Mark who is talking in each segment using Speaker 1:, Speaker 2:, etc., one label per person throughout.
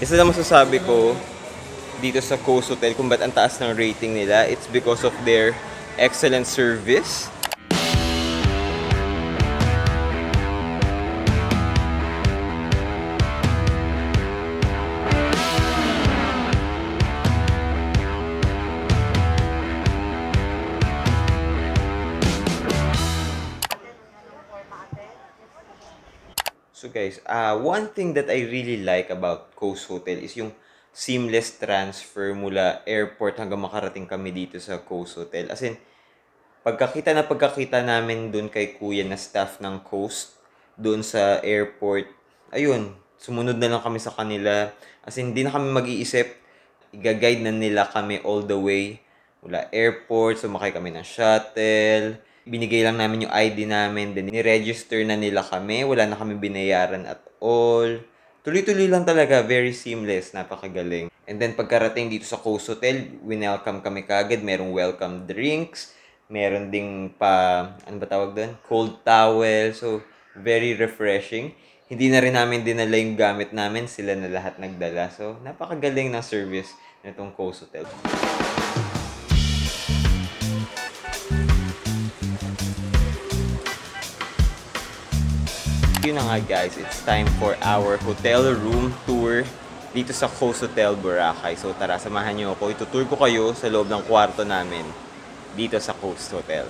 Speaker 1: Isa lang masasabi ko dito sa Coast Hotel kung ba't ang taas ng rating nila. It's because of their excellent service. So guys, one thing that I really like about Coast Hotel is yung seamless transfer mula airport hanggang makarating kami dito sa Coast Hotel. As in, pagkakita namin doon kay kuya na staff ng Coast, doon sa airport, ayun, sumunod na lang kami sa kanila. As in, hindi na kami mag-iisip, i-guide na nila kami all the way mula airport, sumakay kami ng shuttle, binigay lang namin yung ID namin, then ni-register na nila kami, wala na kami binayaran at all. Tuloy-tuloy lang talaga, very seamless, napakagaling. And then pagkarating dito sa Coast Hotel, winelcome kami kagad, merong welcome drinks, meron ding ano ba tawag doon? Cold towel, so very refreshing. Hindi na rin namin dinala yung gamit namin, sila na lahat nagdala. So napakagaling ng service nitong Coast Hotel. Yun na nga guys, it's time for our hotel room tour dito sa Coast Hotel Boracay. So tara, samahan niyo ako. Itutour ko kayo sa loob ng kwarto namin dito sa Coast Hotel.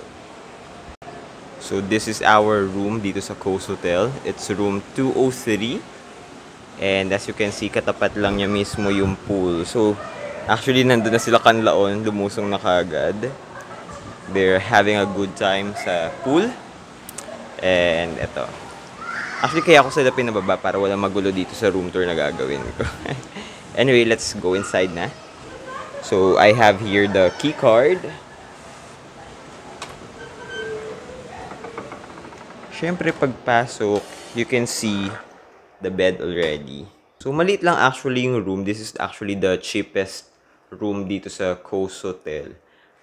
Speaker 1: So this is our room dito sa Coast Hotel. It's room 203. And as you can see, katapat lang niya mismo yung pool. So actually nandun na sila kanlaon, lumusong na kaagad. They're having a good time sa pool. And eto. Actually, kaya ako sila pinababa para walang magulo dito sa room tour na gagawin ko. Anyway, let's go inside na. So, I have here the key card. Siyempre, pagpasok, you can see the bed already. So, maliit lang actually yung room. This is actually the cheapest room dito sa Coast Hotel.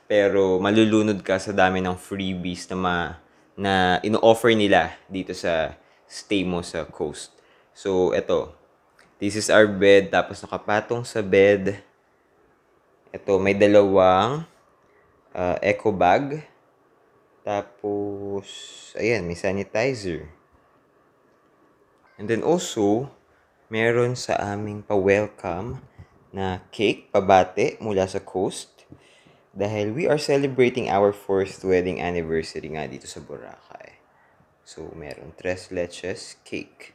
Speaker 1: Pero, malulunod ka sa dami ng freebies na ino-offer nila dito sa stay mo sa Coast. So, eto. This is our bed. Tapos, nakapatong sa bed. Eto, may dalawang eco bag. Tapos, ayan, may sanitizer. And then also, meron sa aming pa-welcome na cake, pabate mula sa Coast. Dahil we are celebrating our 4th wedding anniversary nga dito sa Boracay. So, meron 3 leches cake.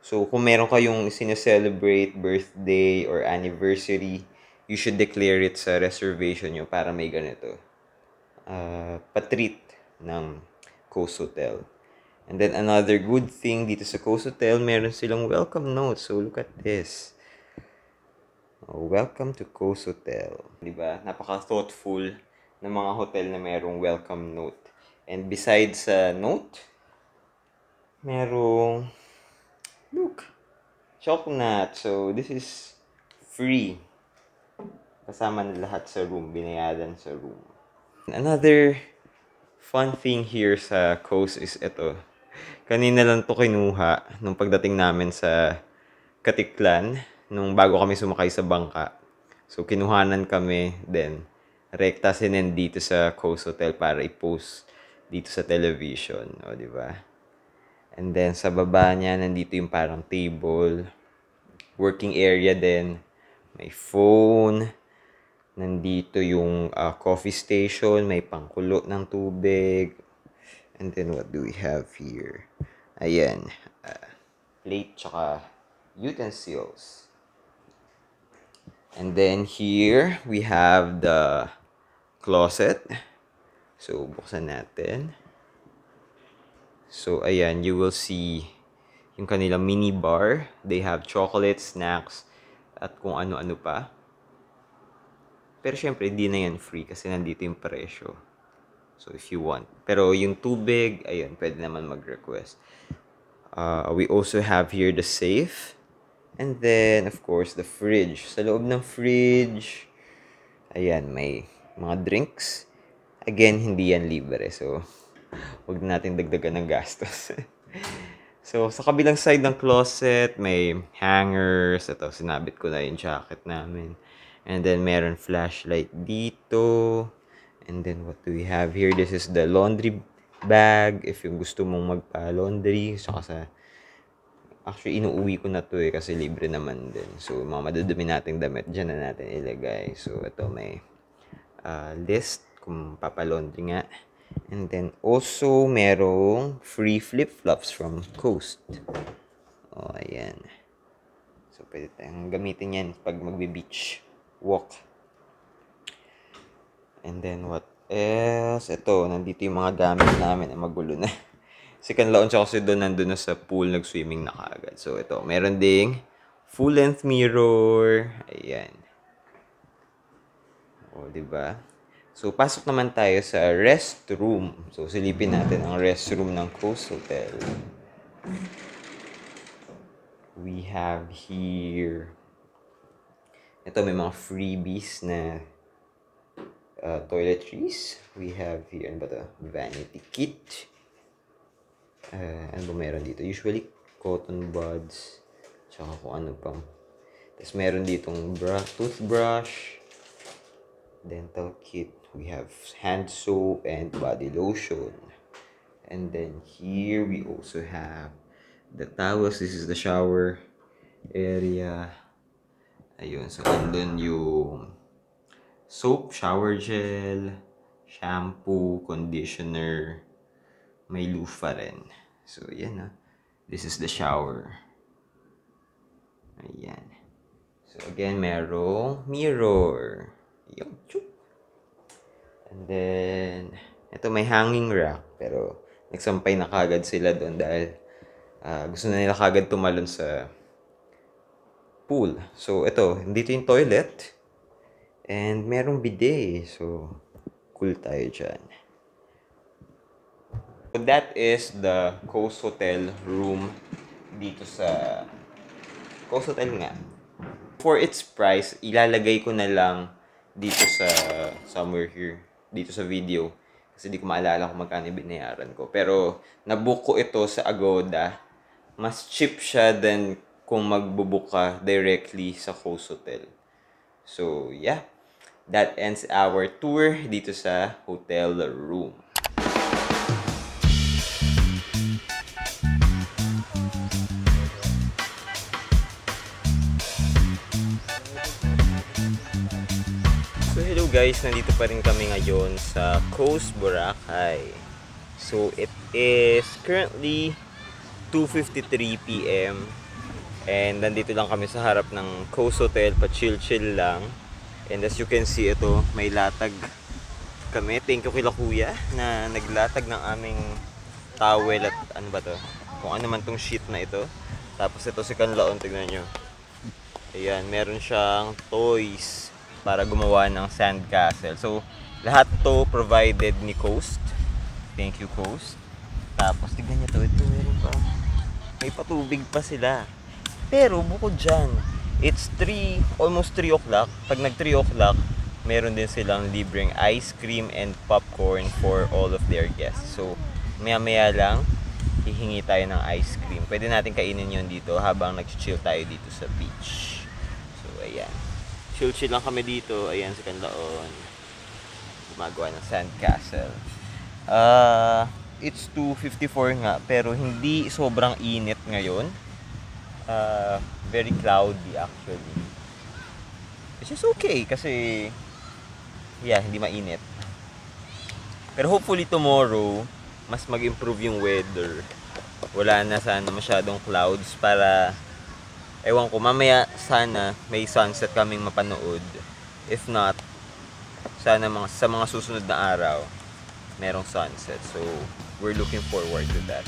Speaker 1: So, kung meron kayong sineselebrate birthday or anniversary, you should declare it sa reservation nyo para may ganito. Pa-treat ng Coast Hotel. And then, another good thing dito sa Coast Hotel, meron silang welcome note. So, look at this. Welcome to Coast Hotel. Diba? Napaka-thoughtful ng mga hotel na merong welcome note. And besides sa note, merong, look, chocolate. So, this is free. Kasama na lahat sa room, binayaran sa room. Another fun thing here sa Coast is ito. Kanina lang to kinuha nung pagdating namin sa Katiklan, nung bago kami sumakay sa bangka. So, kinuhanan kami, then, rekta sinend dito sa Coast Hotel para i-post dito sa television, o di ba? And then sa baba niya nandito yung parang table, working area din, may phone, nandito yung coffee station, may pangkulo ng tubig. And then what do we have here? Ayan, plate tsaka utensils. And then here we have the closet. So, buksan natin. So, ayan, you will see yung kanilang mini bar. They have chocolate, snacks, at kung ano-ano pa. Pero syempre, hindi na yan free kasi nandito yung presyo. So, if you want. Pero yung tubig, ayun, pwede naman mag-request. We also have here the safe. And then, of course, the fridge. Sa loob ng fridge, ayan, may mga drinks. Again, hindi yan libre. So, huwag natin dagdagan ng gastos. So, sa kabilang side ng closet, may hangers. Ito, sinabit ko na yung jacket namin. And then, meron flashlight dito. And then, what do we have here? This is the laundry bag. If yung gusto mong magpa-laundry. Saka sa... Actually, inuuwi ko na to kasi libre naman din. So, mga madudumi nating damit, dyan na natin ilagay. So, ito may list kung papalaundry nga. And then, also, merong free flip-flops from Coast. Oh, ayan. So, pwede tayong gamitin yan pag magbe-beach walk. And then, what else? Ito, nandito yung mga gamit namin. Magulo na. Si Kanlaon siya kasi nandun na sa pool, nag-swimming na kaagad. So, ito, meron ding full-length mirror. Ayan. O, diba? So, pasok naman tayo sa restroom. So, silipin natin ang restroom ng Coast Hotel. We have here... Ito, may mga freebies na toiletries. We have here, ano ba ito? Vanity kit. Ano ba meron dito? Usually, cotton buds. Tsaka kung ano pang. Tapos, meron ditong toothbrush. Dental kit. We have hand soap and body lotion. And then here we also have the towels. This is the shower area. Ayun. So, andun yung soap, shower gel, shampoo, conditioner. May loofah rin. So, yan. This is the shower. Ayan. So, again, merong mirror. Yung chup. And then, ito may hanging rack. Pero, nagsampay na kagad sila doon dahil gusto na nila kagad tumalon sa pool. So, ito, dito yung toilet. And, merong bidet. So, cool tayo dyan. So, that is the Coast Hotel room dito sa Coast Hotel nga. For its price, ilalagay ko na lang dito sa somewhere here. Dito sa video. Kasi di ko maalala kung magkano binayaran ko. Pero, nabook ko ito sa Agoda. Mas cheap siya than kung magbubook ka directly sa Coast Hotel. So, yeah. That ends our tour dito sa hotel room. So hello guys, nandito pa rin kami ngayon sa Coast Boracay. So it is currently 2:53 PM and nandito lang kami sa harap ng Coast Hotel, pa-chill-chill lang. And as you can see, ito, may latag kami. Thank you kila kuya na naglatag ng aming towel at ano ba to? Kung ano man tong sheet na ito. Tapos ito si Kanlaon, tignan nyo. Ayan, meron siyang toys para gumawa ng sandcastle. So, lahat to provided ni Coast. Thank you, Coast. Tapos, tignan nyo to. Ito, meron pa. May patubig pa sila. Pero, bukod dyan, it's almost 3 o'clock. Pag nag 3 o'clock, meron din silang libreng ice cream and popcorn for all of their guests. So, maya-maya lang, hihingi tayo ng ice cream. Pwede natin kainin yun dito habang nag-chill tayo dito sa beach. So, ayan. Chill-chill lang kami dito. Ayan si Kanlaon. Gumagawa ng sandcastle. It's 2:54 nga, pero hindi sobrang init ngayon. Very cloudy actually. Which is okay kasi yeah, hindi mainit. Pero hopefully tomorrow, mas mag-improve yung weather. Wala na sana masyadong clouds para ewan ko, mamaya sana may sunset kaming mapanood. If not, sana sa mga susunod na araw, merong sunset. So, we're looking forward to that.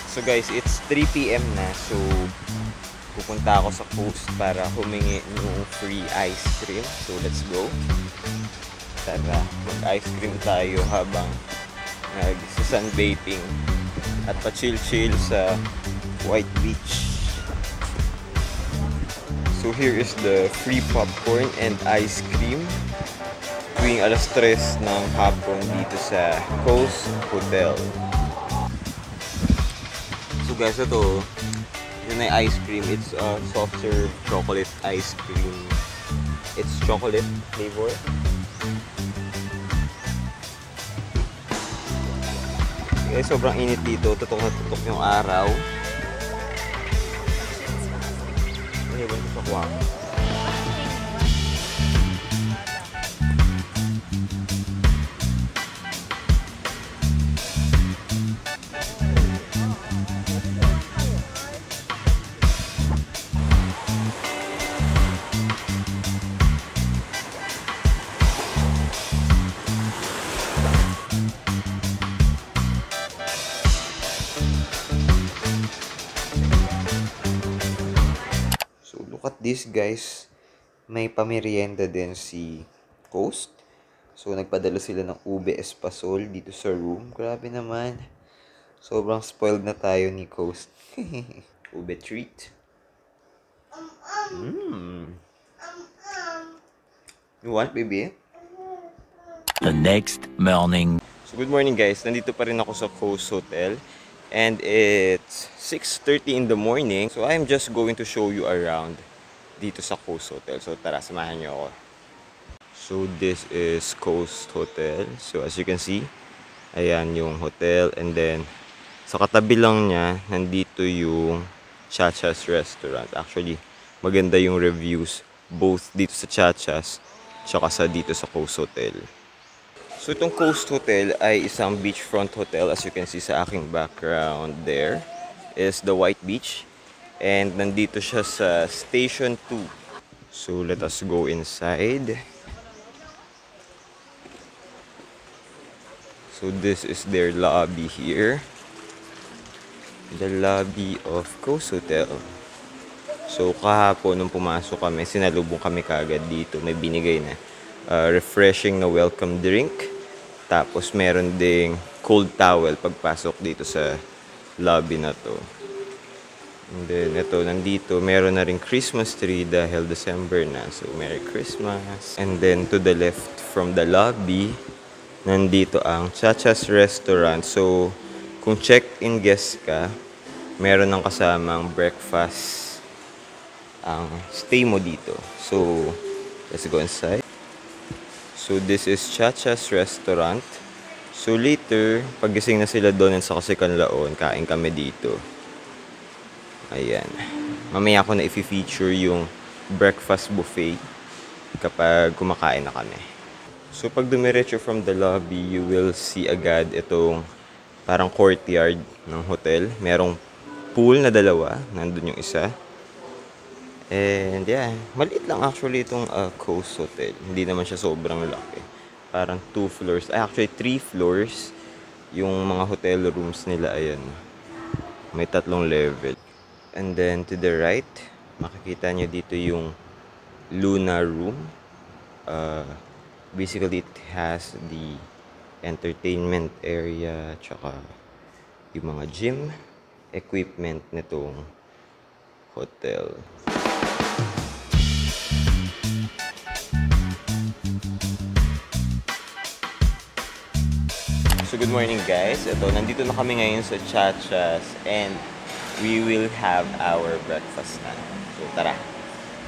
Speaker 1: So guys, it's 3 PM na. So, pupunta ako sa Coast para humingi ng free ice cream. So, let's go. Tara, mag-ice cream tayo habang nag-sunbathing at pa-chill-chill sa White Beach. So here is the free popcorn and ice cream tuwing alas 3 ng hapon dito sa Coast Hotel. So guys, ito, yun ay ice cream. It's a soft serve chocolate ice cream. It's chocolate flavor. Guys, sobrang init dito. Tutok na tutok yung araw. Ewan ko sa kwak. Look at this, guys. May pamerienda din si Coast. So, nagpadala sila ng ube espasol dito sa room. Grabe naman. Sobrang spoiled na tayo ni Coast. Ube treat. You want, baby?
Speaker 2: The next morning.
Speaker 1: So, good morning, guys. Nandito pa rin ako sa Coast Hotel. And it's 6:30 in the morning. So, I'm just going to show you around dito sa Coast Hotel. So, tara, samahan niyo ako. So, this is Coast Hotel. So, as you can see, ayan yung hotel. And then, sa katabi lang niya, nandito yung Chachas Restaurant. Actually, maganda yung reviews both dito sa Chachas tsaka dito sa Coast Hotel. So, itong Coast Hotel ay isang beachfront hotel. As you can see sa aking background there is the White Beach. And nandito siya sa Station 2. So, let us go inside. So, this is their lobby here. The lobby of Coast Hotel. So, kahapon nung pumasok kami, sinalubong kami kaagad dito. May binigay na refreshing na welcome drink. Tapos, meron ding cold towel pagpasok dito sa lobby na to. And then, ito, nandito, meron na rin Christmas tree dahil December na. So, Merry Christmas. And then, to the left from the lobby, nandito ang Chachas Restaurant. So, kung check-in guest ka, meron ng kasamang breakfast ang stay mo dito. So, let's go inside. So, this is Chachas Restaurant. So, later, pagising na sila doon sa Kasikanlaon, kain kami dito. Ayan. Mamaya ko na i-feature yung breakfast buffet kapag kumakain na kami. So, pag dumiretso from the lobby, you will see agad itong parang courtyard ng hotel. Merong pool na dalawa. Nandun yung isa. And yeah, maliit lang actually itong Coast Hotel. Hindi naman siya sobrang laki. Parang 2 floors. Actually, 3 floors. Yung mga hotel rooms nila, ayan. May 3 level. And then to the right, makikita nyo dito yung Luna Room. Basically, it has the entertainment area, tsaka yung mga gym equipment nitong hotel. So good morning, guys. Ito, nandito na kami ngayon sa Chachas and we will have our breakfast na. So, tara.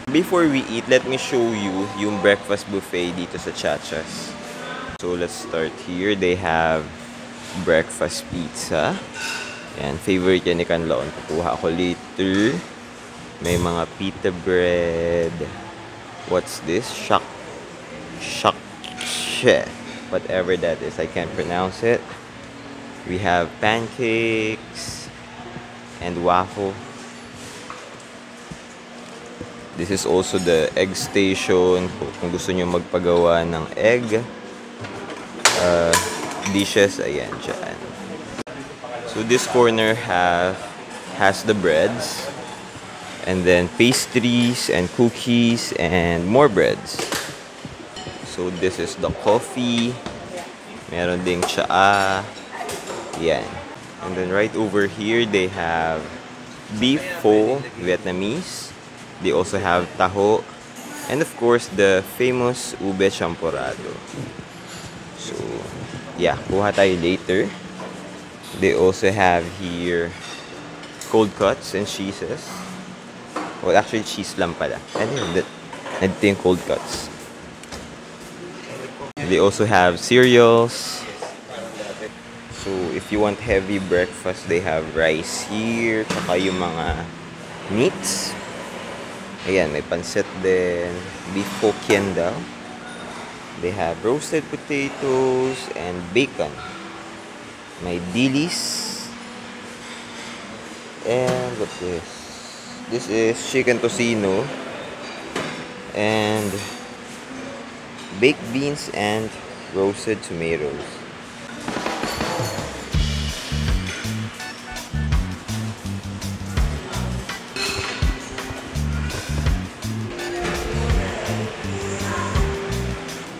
Speaker 1: Before we eat, let me show you yung breakfast buffet dito sa Chachas. So, let's start here. They have breakfast pizza. Yan, favorite yan ni Kanlaon. Kukuha ako later. May mga pita bread. What's this? Shakche. Whatever that is, I can't pronounce it. We have pancakes and waffle. This is also the egg station. Kung gusto nyo magpagawa ng egg dishes, ayan, dyan. So this corner has the breads. And then pastries and cookies and more breads. So this is the coffee. Meron ding tsaa. Yan. And then right over here, they have beef pho, Vietnamese. They also have taho. And of course, the famous ube champorado. So, yeah, kuha tayo later. They also have here cold cuts and cheeses. Well, actually, cheese lang pala. Ano nandito yung cold cuts. They also have cereals. So, if you want heavy breakfast, they have rice here. Tsaka yung mga meats. Ayan, may pancit din. Beef Hokkien daw. They have roasted potatoes and bacon. May dilis. And what this? This is chicken tocino. And baked beans and roasted tomatoes.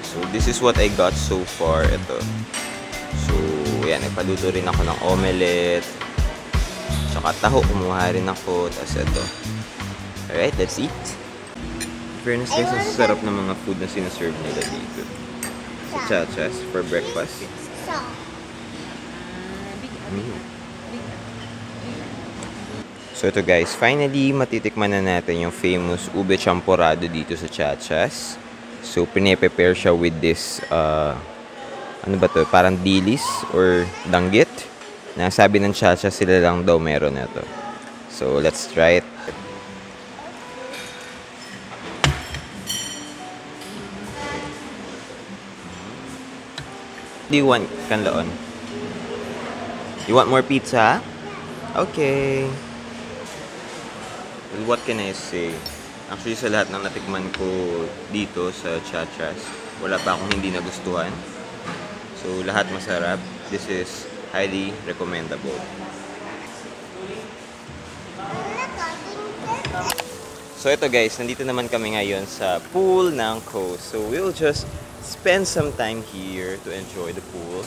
Speaker 1: So this is what I got so far. Ito. So yan, nagpaluto rin ako ng omelette. Tsaka taho, kumuha rin ako. Tapos ito. Alright, let's eat. Fairness guys, ang sarap ng mga food na sinaserve nila dito. Sa Chachas for breakfast. So ito guys, finally matitikman na natin yung famous ube champorado dito sa Chachas. So pine-prepare siya with this, ano ba to? Parang dilis or danggit. Na sabi ng Chachas sila lang daw meron na to. So let's try it. Do you want kanlaon? You want more pizza? Okay. Well, what can I say? Actually, sa lahat ng natikman ko dito sa Chachas, wala pa akong hindi nagustuhan. So, lahat masarap. This is highly recommendable. So, ito guys, nandito naman kami ngayon sa pool ng Coast. So, we'll just spend some time here to enjoy the pool.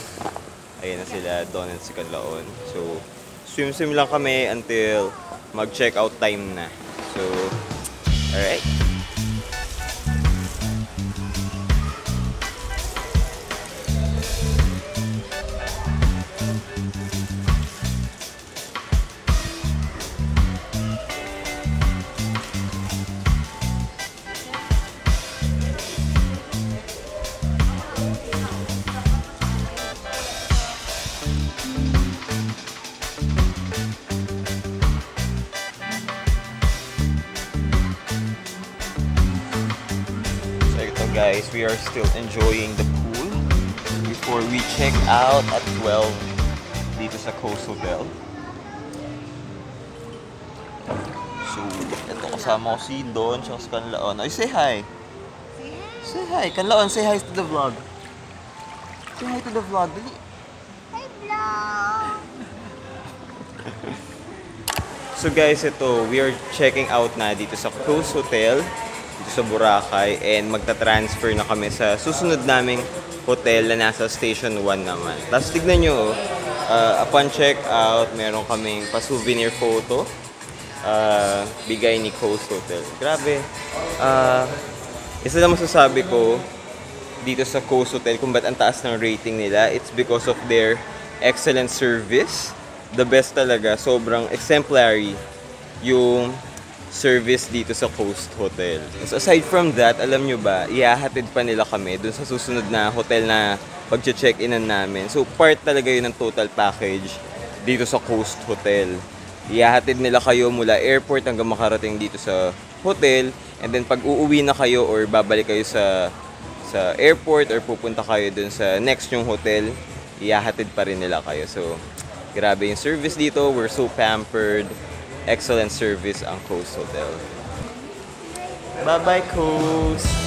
Speaker 1: Ayan na sila, Don and si Kanlaon. So, swim-swim lang kami until mag-check out time na. So, alright. Guys, we are still enjoying the pool before we check out at 12 dito sa Coast Hotel. So, ito kasama ko si Don at si Kanlaon. Ay, say hi! Say hi! Kanlaon, say hi to the vlog. Say hi to the vlog. Dali.
Speaker 3: Hi, vlog!
Speaker 1: So guys, ito, we are checking out na dito sa Coast Hotel sa Boracay and magta-transfer na kami sa susunod naming hotel na nasa Station 1 naman. Tapos tignan nyo, upon check out, meron kaming pa-souvenir photo bigay ni Coast Hotel. Grabe. Isa lang masasabi ko dito sa Coast Hotel kung ba't ang taas ng rating nila, it's because of their excellent service. The best talaga. Sobrang exemplary yung service dito sa Coast Hotel. So aside from that, alam nyo ba, ihahatid pa nila kami dun sa susunod na hotel na pag-check-inan namin. So part talaga yun ng total package dito sa Coast Hotel. Ihahatid nila kayo mula airport hanggang makarating dito sa hotel. And then pag uuwi na kayo or babalik kayo sa airport or pupunta kayo dun sa next yung hotel, ihahatid pa rin nila kayo. So grabe yung service dito. We're so pampered. Excellent service ang Coast Hotel. Bye-bye, Coast!